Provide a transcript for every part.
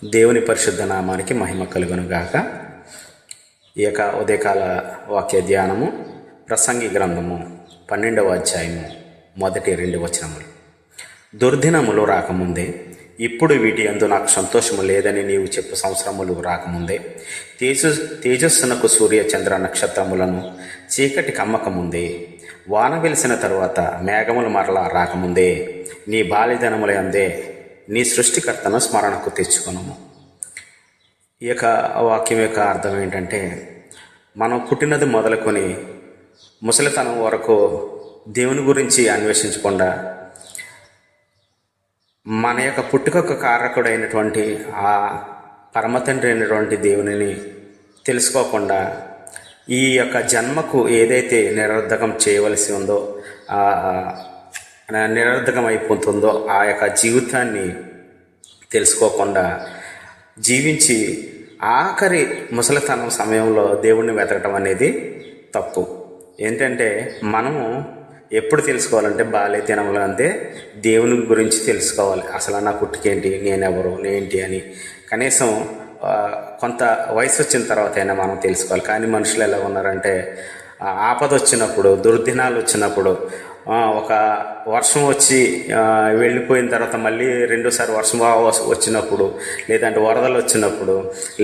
దేవుని పరిశుద్ధ నామానికి మహిమ కలుగును గాక. ఈ యొక్క ఉదయకాల వాక్య ధ్యానము ప్రసంగి గ్రంథము 12వ అధ్యాయము 1-2 వచనములు. దుర్దినములు రాకముందే, ఇప్పుడు వీటి యందు నాకు సంతోషము లేదని నీవు చెప్పు సంవత్సరములు రాకముందే, తేజస్సునకు సూర్య చంద్ర నక్షత్రములను చీకటి కమ్మకముందే, వాన వెలిసిన తరువాత మేఘములు మరలా రాకముందే, నీ బాల్యదినముల యందే నీ సృష్టికర్తను స్మరణకు తెచ్చుకున్నాము. ఈ యొక్క వాక్యం యొక్క అర్థం ఏంటంటే, మనం పుట్టినది మొదలుకొని ముసలితనం వరకు దేవుని గురించి అన్వేషించకుండా, మన యొక్క పుట్టుకకు కారకుడైనటువంటి ఆ పరమతండ్రి అయినటువంటి దేవునిని తెలుసుకోకుండా, ఈ యొక్క జన్మకు ఏదైతే నిరర్ధకం చేయవలసి ఉందో, నిరర్ధకం అయిపోతుందో ఆ యొక్క జీవితాన్ని తెలుసుకోకుండా జీవించి ఆఖరి ముసలితనం సమయంలో దేవుణ్ణి వెతకటం అనేది తప్పు. ఏంటంటే, మనము ఎప్పుడు తెలుసుకోవాలంటే బాల్యదినంలో అంతే దేవుని గురించి తెలుసుకోవాలి. అసలు నా పుట్టుకేంటి, నేనెవరు, నేంటి అని కనీసం కొంత వయసు వచ్చిన తర్వాత అయినా మనం తెలుసుకోవాలి. కానీ మనుషులు ఎలా ఉన్నారంటే, ఆపద వచ్చినప్పుడు, దుర్దినాలు వచ్చినప్పుడు, ఒక వర్షం వచ్చి వెళ్ళిపోయిన తర్వాత మళ్ళీ రెండోసారి వర్షం వచ్చినప్పుడు, లేదంటే వరదలు వచ్చినప్పుడు,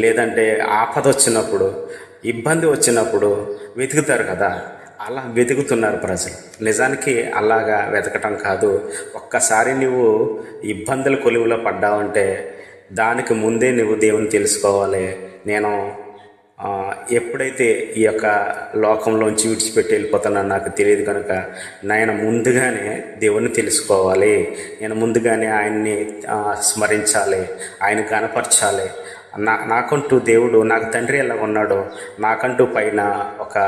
లేదంటే ఆపద వచ్చినప్పుడు, ఇబ్బంది వచ్చినప్పుడు వెతుకుతారు కదా, అలా వెతుకుతున్నారు ప్రజలు. నిజానికి అలాగా వెతకటం కాదు. ఒక్కసారి నువ్వు ఇబ్బందుల కొలువులో పడ్డావంటే దానికి ముందే నువ్వు దేవుని తెలుసుకోవాలి. నేను ఎప్పుడైతే ఈ యొక్క లోకంలోంచి విడిచిపెట్టి వెళ్ళిపోతానో నాకు తెలియదు కనుక నేను ముందుగానే దేవుణ్ణి తెలుసుకోవాలి. నేను ముందుగానే ఆయన్ని స్మరించాలి, ఆయన కనపరచాలి. నాకంటూ దేవుడు, నాకు తండ్రి ఎలా ఉన్నాడో, నాకంటూ పైన ఒక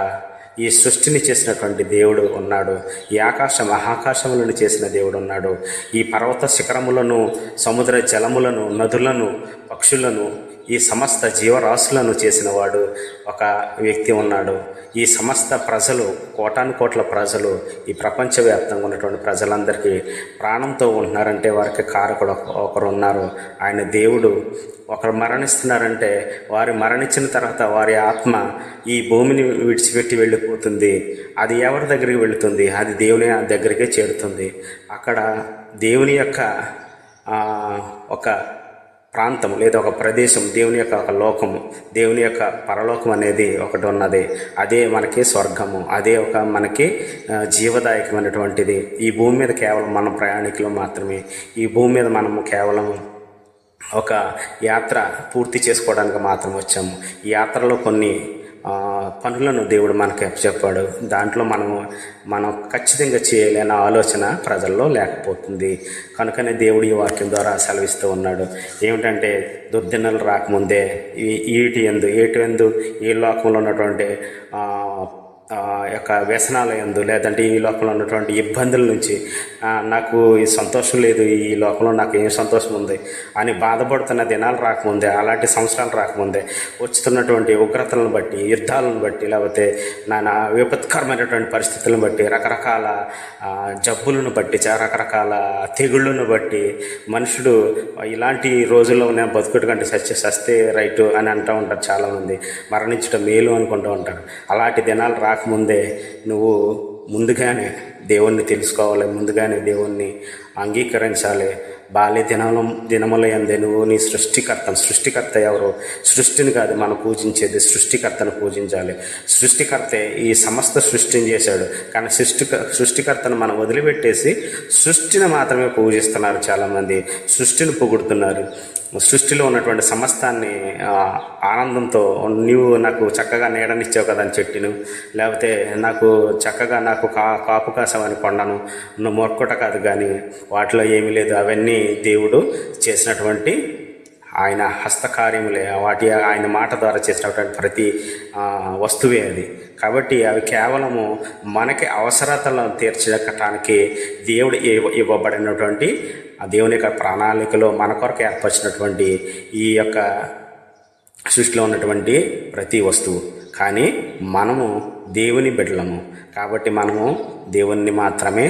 ఈ సృష్టిని చేసినటువంటి దేవుడు ఉన్నాడు. ఈ మహాకాశములను చేసిన దేవుడు ఉన్నాడు. ఈ పర్వత శిఖరములను, సముద్ర జలములను, నదులను, పక్షులను, ఈ సమస్త జీవరాశులను చేసిన వాడు ఒక వ్యక్తి ఉన్నాడు. ఈ సమస్త ప్రజలు, కోటాను కోట్ల ప్రజలు, ఈ ప్రపంచవ్యాప్తంగా ఉన్నటువంటి ప్రజలందరికీ ప్రాణంతో ఉంటున్నారంటే వారికి కారకుడు ఒకరు ఉన్నారు, ఆయన దేవుడు. ఒకరు మరణిస్తున్నారంటే వారు మరణించిన తర్వాత వారి ఆత్మ ఈ భూమిని విడిచిపెట్టి వెళ్ళిపోతుంది. అది ఎవరి దగ్గరికి వెళుతుంది? అది దేవుని దగ్గరికే చేరుతుంది. అక్కడ దేవుని యొక్క ఒక ప్రాంతం లేదా ఒక ప్రదేశం, దేవుని యొక్క ఒక లోకము, దేవుని యొక్క పరలోకం అనేది ఒకటి ఉన్నది. అదే మనకి స్వర్గము, అదే ఒక మనకి జీవదాయకమైనటువంటిది. ఈ భూమి మీద కేవలం మనం ప్రయాణికులు మాత్రమే. ఈ భూమి మీద మనము కేవలం ఒక యాత్ర పూర్తి చేసుకోవడానికి మాత్రం వచ్చాము. ఈ యాత్రలో కొన్ని పనులను దేవుడు మనకి చెప్పాడు. దాంట్లో మనం ఖచ్చితంగా చేయలేని ఆలోచన ప్రజల్లో లేకపోతుంది. కనుకనే దేవుడు ఈ వాక్యం ద్వారా సెలవిస్తూ ఉన్నాడు. ఏమిటంటే, దుర్దినాలు రాకముందే ఏటి ఎందు ఈ లోకంలో ఉన్నటువంటి యొక్క వ్యసనాల యందు, లేదంటే ఈ లోకంలో ఉన్నటువంటి ఇబ్బందుల నుంచి నాకు ఈ సంతోషం లేదు, ఈ లోకంలో నాకు ఏం సంతోషం ఉంది అని బాధపడుతున్న దినాలు రాకముందే, అలాంటి సంవత్సరాలు రాకముందే వచ్చుతున్నటువంటి ఉగ్రతలను బట్టి, యుద్ధాలను బట్టి, లేకపోతే నా విపత్కరమైనటువంటి పరిస్థితులను బట్టి, రకరకాల జబ్బులను బట్టి, రకరకాల తెగుళ్ళను బట్టి మనుషుడు ఇలాంటి రోజుల్లో నేను బతుకుడు కంటే సస్తే రైటు అని అంటూ ఉంటారు చాలామంది. మరణించడం మేలు అనుకుంటూ ఉంటారు. అలాంటి దినాలు రాకముందే నువ్వు ముందుగానే దేవుణ్ణి తెలుసుకోవాలి, ముందుగానే దేవుణ్ణి అంగీకరించాలి. దినముల యందే నువ్వు నీ సృష్టికర్త ఎవరు? సృష్టిని కాదు మనం పూజించేది, సృష్టికర్తను పూజించాలి. సృష్టికర్తే ఈ సమస్త సృష్టిని చేశాడు. కానీ సృష్టికర్తను మనం వదిలిపెట్టేసి సృష్టిని మాత్రమే పూజిస్తున్నారు చాలామంది. సృష్టిని పొగుడుతున్నారు. సృష్టిలో ఉన్నటువంటి సమస్తాన్ని ఆనందంతో, నీవు నాకు చక్కగా నీడనిచ్చావు కదా అని చెట్టును, లేకపోతే నాకు చక్కగా నాకు కాపు కాసావని కొండను నువ్వు మొక్కట కాదు, కానీ వాటిలో ఏమీ లేదు. అవన్నీ దేవుడు చేసినటువంటి ఆయన హస్తకార్యములే. ఆయన మాట ద్వారా చేసినటువంటి ప్రతి వస్తువే అది. కాబట్టి అవి కేవలము మనకి అవసరతలను తీర్చడానికి దేవుడు ఇవ్వబడినటువంటి ఆ దేవుని యొక్క ప్రణాళికలో మన కొరకు ఏర్పరిచినటువంటి ఈ యొక్క సృష్టిలో ఉన్నటువంటి ప్రతి వస్తువు. కానీ మనము దేవుని బిడ్డలము కాబట్టి మనము దేవుణ్ణి మాత్రమే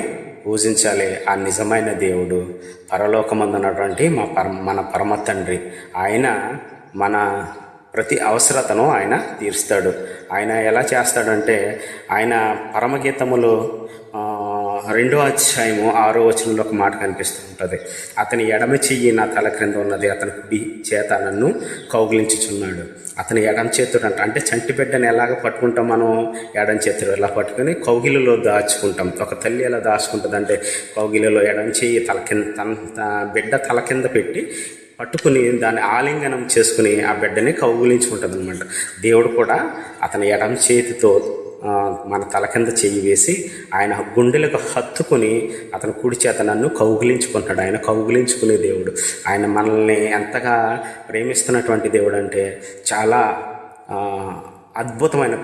పూజించాలి. ఆ నిజమైన దేవుడు పరలోకమందున్నటువంటి మన పరమ తండ్రి. ఆయన మన ప్రతి అవసరతను ఆయన తీరుస్తాడు. ఆయన ఎలా చేస్తాడంటే, ఆయన పరమగీతములో 2వ అధ్యాయము 6వ వచనంలో ఒక మాట కనిపిస్తూ ఉంటుంది. అతని ఎడమ చెయ్యి నా తల క్రింద ఉన్నది, అతని కుడి చేత నన్ను కౌగిలించుచున్నాడు. అతని ఎడమ చేతుడు అంటే చంటి బిడ్డను ఎలాగ పట్టుకుంటాం మనం, ఎడమ చేతుడు ఎలా పట్టుకుని కౌగిలిలో దాచుకుంటాం. ఒక తల్లి ఎలా దాచుకుంటుంది అంటే, కౌగిలిలో ఎడమ చెయ్యి బిడ్డ తల కింద పెట్టి పట్టుకుని దాన్ని ఆలింగనం చేసుకుని ఆ బిడ్డని కౌగిలించుకుంటుంది అనమాట. దేవుడు కూడా అతని ఎడమ చేతితో మన తల కింద చెయ్యి వేసి ఆయన గుండెలకు హత్తుకుని అతను కుడి చేత నన్ను కౌగిలించుకుంటాడు. ఆయన కౌగిలించుకునే దేవుడు. ఆయన మనల్ని ఎంతగా ప్రేమిస్తున్నటువంటి దేవుడు అంటే చాలా అద్భుతమైన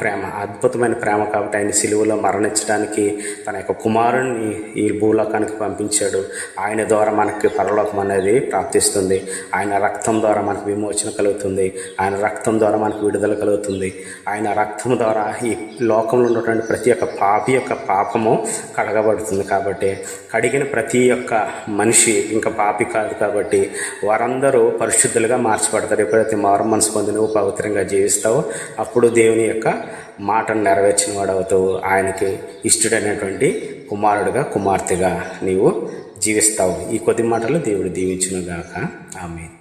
ప్రేమ కాబట్టి ఆయన సిలువలో మరణించడానికి తన యొక్క కుమారుణ్ణి ఈ భూలోకానికి పంపించాడు. ఆయన ద్వారా మనకి పరలోకం అనేది ప్రాప్తిస్తుంది. ఆయన రక్తం ద్వారా మనకు విమోచన కలుగుతుంది. ఆయన రక్తం ద్వారా మనకు విడుదల కలుగుతుంది. ఆయన రక్తం ద్వారా ఈ లోకంలో ఉన్నటువంటి ప్రతి ఒక్క పాపి యొక్క పాపము కడగబడుతుంది. కాబట్టి కడిగిన ప్రతి ఒక్క మనిషి ఇంకా పాపి కాదు. కాబట్టి వారందరూ పరిశుద్ధులుగా మార్చబడతారు. ఎప్పుడైతే మారు మనసు పొంది నువ్వు పవిత్రంగా జీవిస్తావో అప్పుడు దేవుని యొక్క మాటను నెరవేర్చిన వాడవుతావు. ఆయనకి ఇష్టడైనటువంటి కుమారుడిగా కుమార్తెగా నీవు జీవిస్తావు. ఈ కొద్ది మాటలు దేవుడు దీవించునుగాక. ఆమేన్.